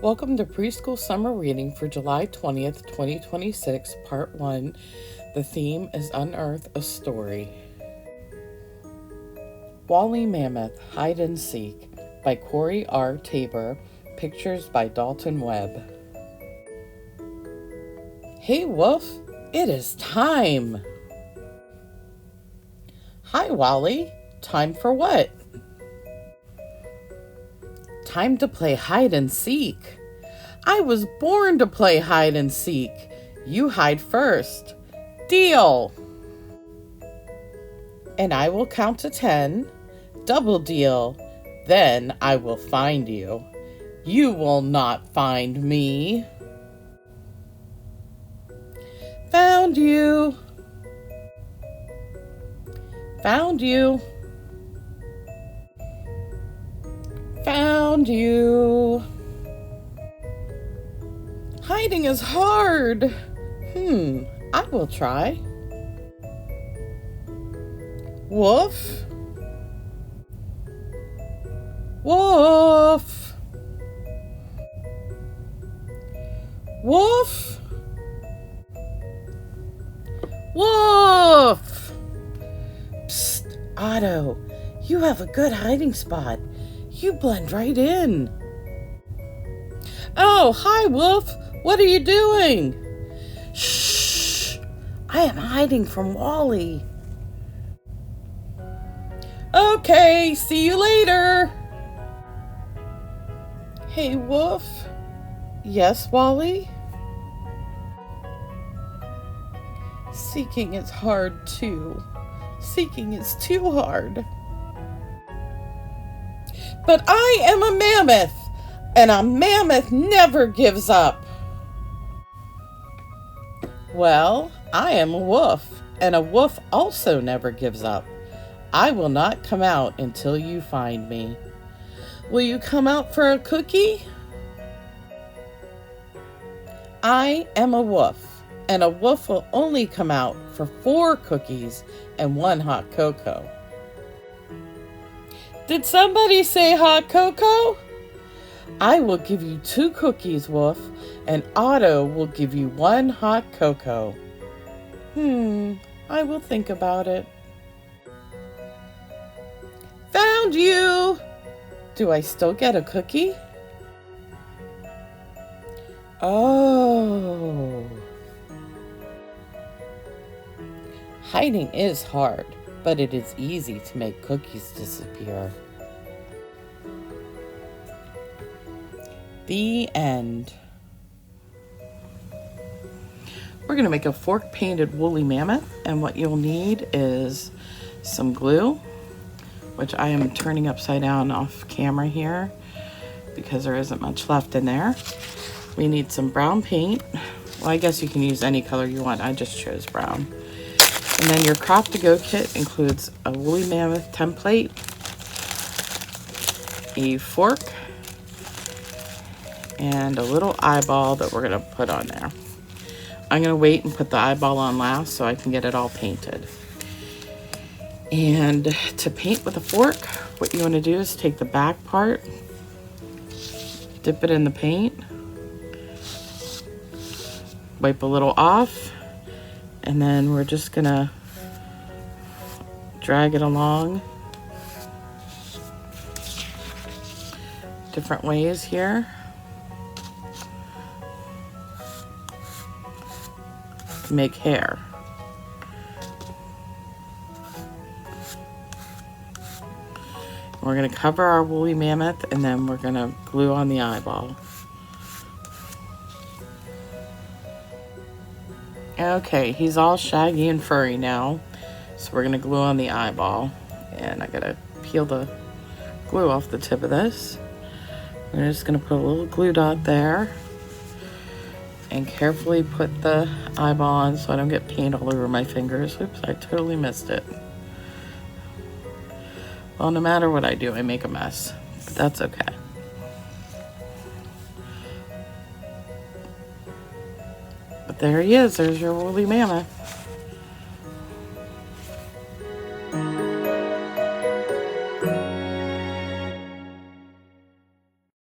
Welcome to Preschool Summer Reading for July 20th, 2026, Part 1. The theme is Unearth, a Story. Wally, Mammoth, Hide and Seek by Corey R. Tabor. Pictures by Dalton Webb. Hey, Wolf, it is time. Hi, Wally. Time for what? Time to play hide and seek. I was born to play hide and seek. You hide first. Deal. And I will count to 10. Double deal. Then I will find you. You will not find me. Found you. Found you. Found you. Hiding is hard. I will try. Wolf. Wolf. Wolf. Wolf. Psst, Otto, you have a good hiding spot. You blend right in. Oh, hi, Wolf. What are you doing? Shh. I am hiding from Wally. Okay, see you later. Hey, Wolf. Yes, Wally? Seeking is hard, too. Seeking is too hard. But I am a mammoth, and a mammoth never gives up. Well, I am a wolf, and a wolf also never gives up. I will not come out until you find me. Will you come out for a cookie? I am a wolf, and a wolf will only come out for 4 cookies and 1 hot cocoa. Did somebody say hot cocoa? I will give you 2 cookies, Wolf, and Otto will give you 1 hot cocoa. I will think about it. Found you! Do I still get a cookie? Oh. Hiding is hard, but it is easy to make cookies disappear. The end. We're going to make a fork painted woolly mammoth, and what you'll need is some glue, which I am turning upside down off camera here because there isn't much left in there. We need some brown paint. Well, I guess you can use any color you want. I just chose brown. And then your Craft to Go kit includes a woolly mammoth template, a fork, and a little eyeball that we're going to put on there. I'm going to wait and put the eyeball on last so I can get it all painted. And to paint with a fork, what you want to do is take the back part, dip it in the paint, wipe a little off, and then we're just going to drag it along different ways here. To make hair. We're going to cover our woolly mammoth, and then we're going to glue on the eyeball. Okay, he's all shaggy and furry now. So we're going to glue on the eyeball. And I got to peel the glue off the tip of this. We're just going to put a little glue dot there. And carefully put the eyeball on so I don't get paint all over my fingers. Oops, I totally missed it. Well, no matter what I do, I make a mess. But that's okay. But there he is. There's your woolly mammoth.